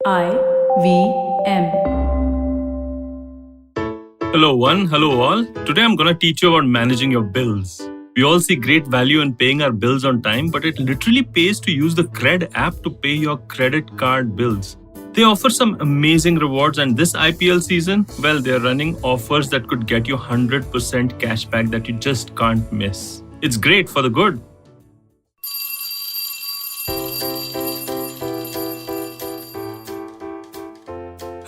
I V M. Hello, one. Hello, all. Today I'm going to teach you about managing your bills. We all see great value in paying our bills on time, but it literally pays to use the Cred app to pay your credit card bills. They offer some amazing rewards, and this IPL season, well, they're running offers that could get you 100% cashback that you just can't miss. It's great for the good.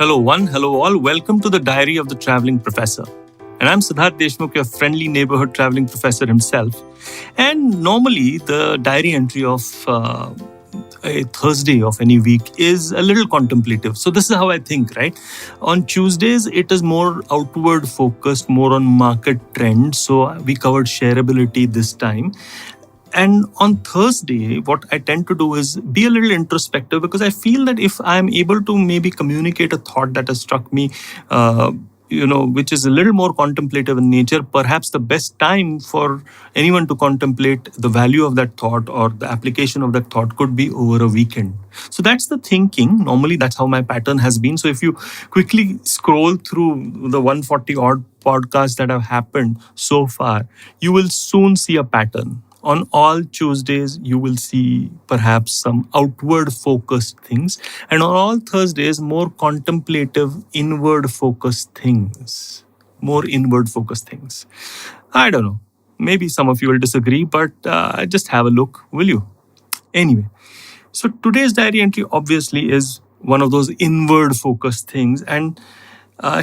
Hello, one. Hello, all. Welcome to the Diary of the Traveling Professor. And I'm Siddharth Deshmukh, your friendly neighborhood traveling professor himself. And normally, the diary entry of a Thursday of any week is a little contemplative. So this is how I think, right? On Tuesdays, it is more outward focused, more on market trends. So we covered shareability this time. And on Thursday, what I tend to do is be a little introspective, because I feel that if I'm able to maybe communicate a thought that has struck me, which is a little more contemplative in nature, perhaps the best time for anyone to contemplate the value of that thought or the application of that thought could be over a weekend. So that's the thinking. Normally, that's how my pattern has been. So if you quickly scroll through the 140 odd podcasts that have happened so far, you will soon see a pattern. On all Tuesdays, you will see perhaps some outward focused things. And on all Thursdays, more contemplative, inward focused things. More inward focused things. I don't know. Maybe some of you will disagree, but just have a look, will you? Anyway, so today's diary entry obviously is one of those inward focused things. And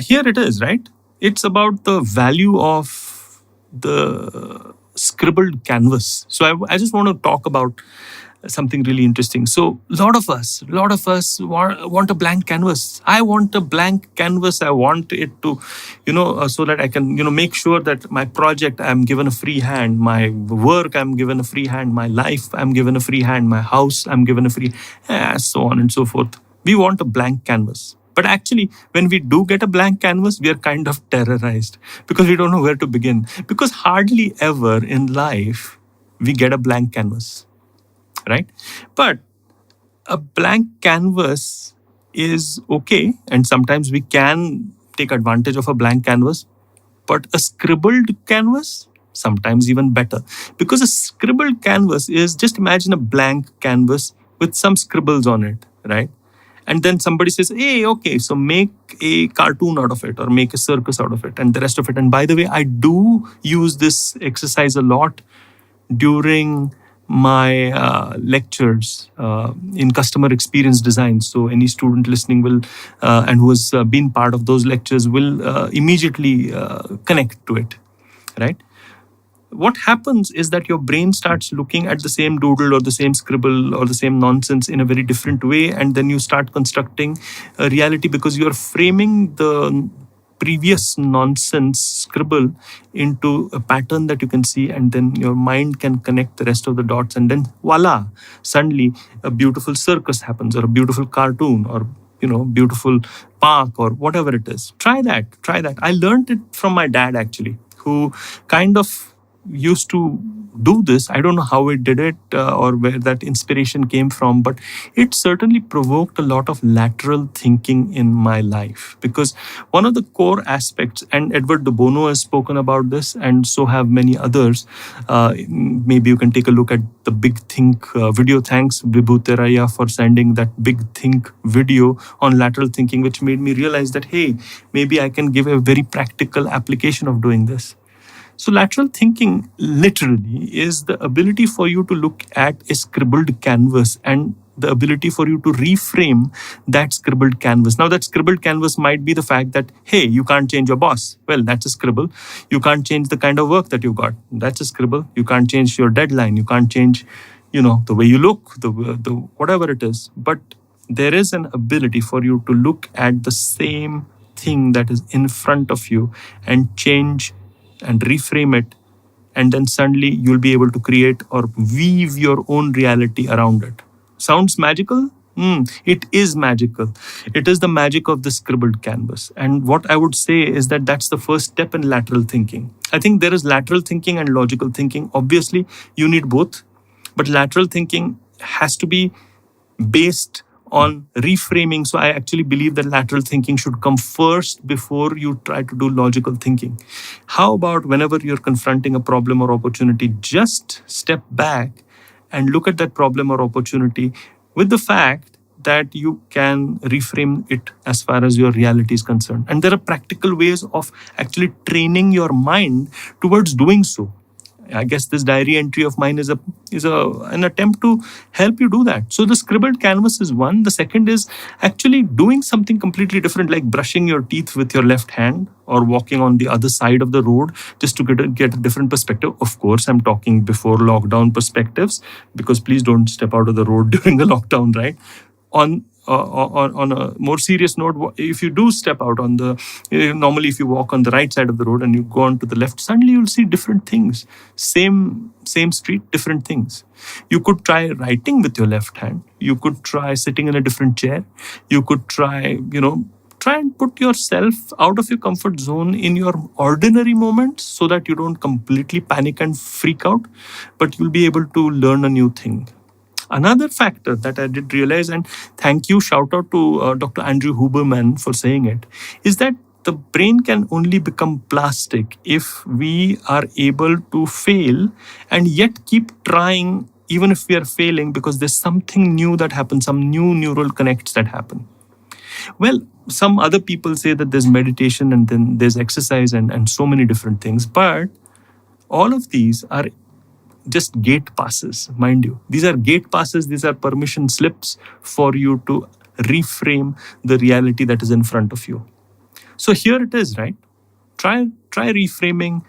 here it is, right? It's about the value of the scribbled canvas. So I just want to talk about something really interesting. So a lot of us want a blank canvas. I want a blank canvas. I want it to, so that I can, make sure that my project, I'm given a free hand. My work, I'm given a free hand. My life, I'm given a free hand. My house, I'm given a free, so on and so forth. We want a blank canvas. But actually, when we do get a blank canvas, we are kind of terrorized because we don't know where to begin. Because hardly ever in life, we get a blank canvas, right? But a blank canvas is okay. And sometimes we can take advantage of a blank canvas. But a scribbled canvas, sometimes even better. Because a scribbled canvas is, just imagine a blank canvas with some scribbles on it, right? And then somebody says, hey, okay, so make a cartoon out of it or make a circus out of it and the rest of it. And by the way, I do use this exercise a lot during my lectures in customer experience design. So any student listening will, and who has been part of those lectures will immediately connect to it, right? What happens is that your brain starts looking at the same doodle or the same scribble or the same nonsense in a very different way. And then you start constructing a reality because you're framing the previous nonsense scribble into a pattern that you can see. And then your mind can connect the rest of the dots. And then voila, suddenly a beautiful circus happens or a beautiful cartoon or beautiful park or whatever it is. Try that. I learned it from my dad, actually, who kind of used to do this. I don't know how it did it or where that inspiration came from, but it certainly provoked a lot of lateral thinking in my life. Because one of the core aspects, and Edward de Bono has spoken about this, and so have many others. Maybe you can take a look at the Big Think video. Thanks, Vibhu Teraya, for sending that Big Think video on lateral thinking, which made me realize that, hey, maybe I can give a very practical application of doing this. So lateral thinking literally is the ability for you to look at a scribbled canvas and the ability for you to reframe that scribbled canvas. Now, that scribbled canvas might be the fact that, hey, you can't change your boss. Well, that's a scribble. You can't change the kind of work that you got. That's a scribble. You can't change your deadline. You can't change, the way you look, the whatever it is. But there is an ability for you to look at the same thing that is in front of you and change and reframe it, and then suddenly you'll be able to create or weave your own reality around it. Sounds magical? It is magical. It is the magic of the scribbled canvas. And what I would say is that that's the first step in lateral thinking. I think there is lateral thinking and logical thinking. Obviously, you need both, but lateral thinking has to be based on reframing. So I actually believe that lateral thinking should come first before you try to do logical thinking. How about whenever you're confronting a problem or opportunity, just step back and look at that problem or opportunity with the fact that you can reframe it as far as your reality is concerned. And there are practical ways of actually training your mind towards doing so. I guess this diary entry of mine is an attempt to help you do that. So the scribbled canvas is one. The second is actually doing something completely different, like brushing your teeth with your left hand or walking on the other side of the road, just to get a different perspective. Of course, I'm talking before lockdown perspectives, because please don't step out of the road during the lockdown, right? On a more serious note, if you do step out on normally if you walk on the right side of the road and you go on to the left, suddenly you'll see different things. Same street, different things. You could try writing with your left hand. You could try sitting in a different chair. You could try and put yourself out of your comfort zone in your ordinary moments so that you don't completely panic and freak out, but you'll be able to learn a new thing. Another factor that I did realize, and thank you, shout out to Dr. Andrew Huberman for saying it, is that the brain can only become plastic if we are able to fail and yet keep trying even if we are failing, because there's something new that happens, some new neural connects that happen. Well, some other people say that there's meditation and then there's exercise and so many different things, but all of these are just gate passes, mind you. These are gate passes, these are permission slips for you to reframe the reality that is in front of you. So here it is, right? Try reframing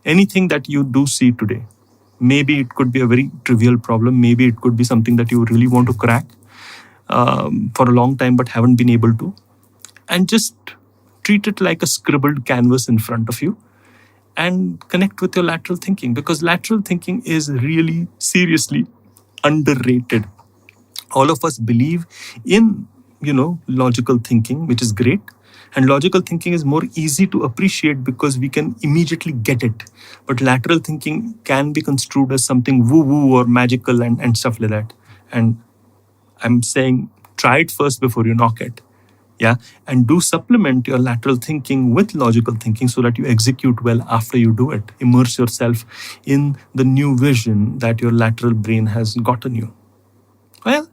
anything that you do see today. Maybe it could be a very trivial problem. Maybe it could be something that you really want to crack for a long time but haven't been able to. And just treat it like a scribbled canvas in front of you. And connect with your lateral thinking, because lateral thinking is really seriously underrated. All of us believe in, logical thinking, which is great. And logical thinking is more easy to appreciate because we can immediately get it. But lateral thinking can be construed as something woo-woo or magical and stuff like that. And I'm saying try it first before you knock it. Yeah, and do supplement your lateral thinking with logical thinking so that you execute well after you do it. Immerse yourself in the new vision that your lateral brain has gotten you. Well,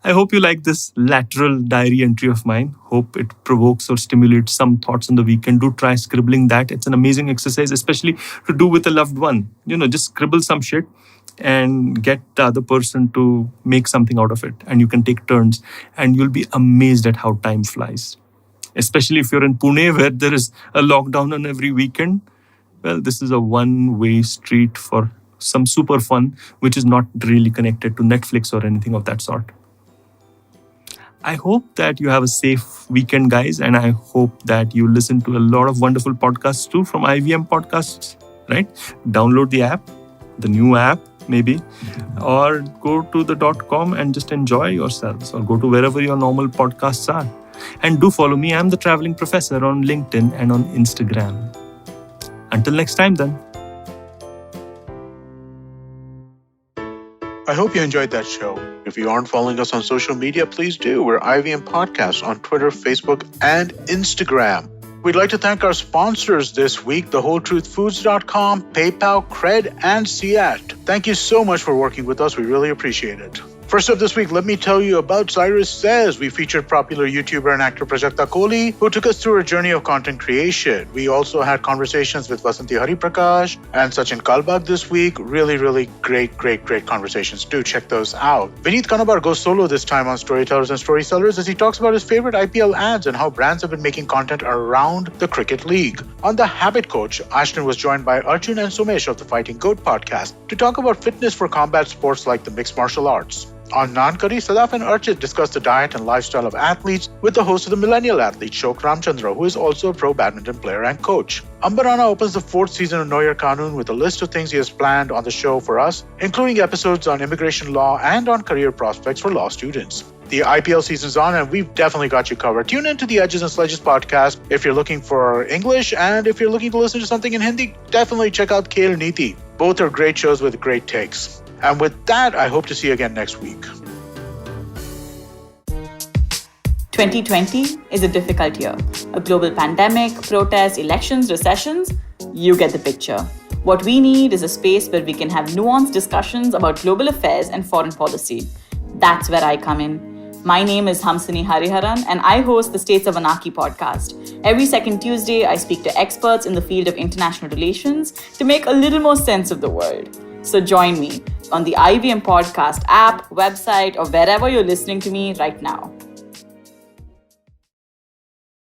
I hope you like this lateral diary entry of mine. Hope it provokes or stimulates some thoughts on the weekend. Do try scribbling that. It's an amazing exercise, especially to do with a loved one. Just scribble some shit and get the other person to make something out of it. And you can take turns and you'll be amazed at how time flies. Especially if you're in Pune where there is a lockdown on every weekend. Well, this is a one-way street for some super fun, which is not really connected to Netflix or anything of that sort. I hope that you have a safe weekend, guys. And I hope that you listen to a lot of wonderful podcasts too from IVM Podcasts, right? Download the app, the new app, maybe, or go to the .com and just enjoy yourselves, or go to wherever your normal podcasts are. And do follow me. I'm the Traveling Professor on LinkedIn and on Instagram. Until next time then. I hope you enjoyed that show. If you aren't following us on social media, please do. We're IVM Podcasts on Twitter, Facebook, and Instagram. We'd like to thank our sponsors this week, thewholetruthfoods.com, PayPal, Cred, and Ciat. Thank you so much for working with us. We really appreciate it. First up this week, let me tell you about Cyrus Says. We featured popular YouTuber and actor Prajakta Kohli, who took us through a journey of content creation. We also had conversations with Vasanthi Hariprakash and Sachin Kalbag this week. Really great conversations. Do check those out. Vineet Kanabar goes solo this time on Storytellers and Storysellers as he talks about his favorite IPL ads and how brands have been making content around the Cricket League. On The Habit Coach, Ashton was joined by Arjun and Sumesh of the Fighting Goat podcast to talk about fitness for combat sports like the mixed martial arts. On Nankari, Sadaf and Archit discussed the diet and lifestyle of athletes with the host of the Millennial Athlete, Shok Ramchandra, who is also a pro badminton player and coach. Ambarana opens the 4th season of Know Your Kanun with a list of things he has planned on the show for us, including episodes on immigration law and on career prospects for law students. The IPL season's on and we've definitely got you covered. Tune in to the Edges and Sledges podcast if you're looking for English, and if you're looking to listen to something in Hindi, definitely check out Khel Neeti. Both are great shows with great takes. And with that, I hope to see you again next week. 2020 is a difficult year. A global pandemic, protests, elections, recessions. You get the picture. What we need is a space where we can have nuanced discussions about global affairs and foreign policy. That's where I come in. My name is Hamsini Hariharan, and I host the States of Anarchy podcast. Every second Tuesday, I speak to experts in the field of international relations to make a little more sense of the world. So join me on the IVM podcast app, website, or wherever you're listening to me right now.